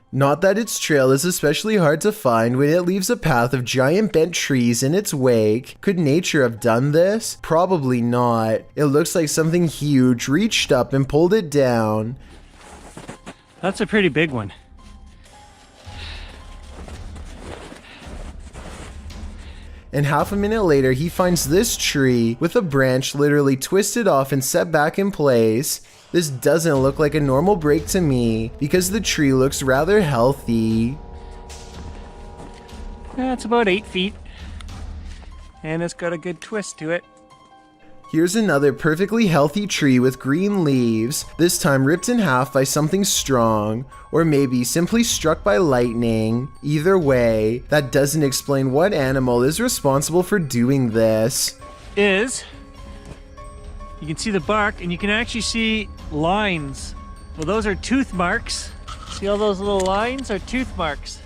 Not that its trail is especially hard to find when it leaves a path of giant bent trees in its wake. Could nature have done this? Probably not. It looks like something huge reached up and pulled it down. That's a pretty big one. And half a minute later, he finds this tree with a branch literally twisted off and set back in place. This doesn't look like a normal break to me because the tree looks rather healthy. It's about 8 feet. And it's got a good twist to it. Here's another perfectly healthy tree with green leaves, this time ripped in half by something strong, or maybe simply struck by lightning. Either way, that doesn't explain what animal is responsible for doing this. You can see the bark and you can actually see lines. Well, those are tooth marks. See all those little lines are tooth marks.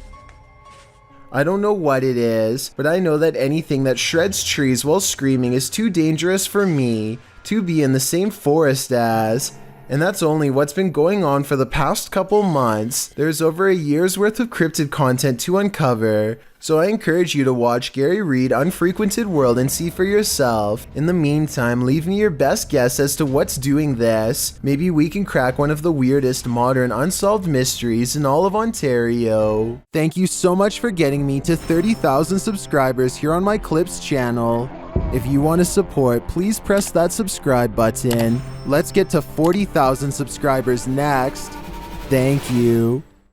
I don't know what it is, but I know that anything that shreds trees while screaming is too dangerous for me to be in the same forest as. And that's only what's been going on for the past couple months. There's over a year's worth of cryptid content to uncover, so I encourage you to watch Gary Reed Unfrequented World and see for yourself. In the meantime, leave me your best guess as to what's doing this. Maybe we can crack one of the weirdest modern unsolved mysteries in all of Ontario. Thank you so much for getting me to 30,000 subscribers here on my Clips channel. If you want to support, please press that subscribe button. Let's get to 40,000 subscribers next. Thank you.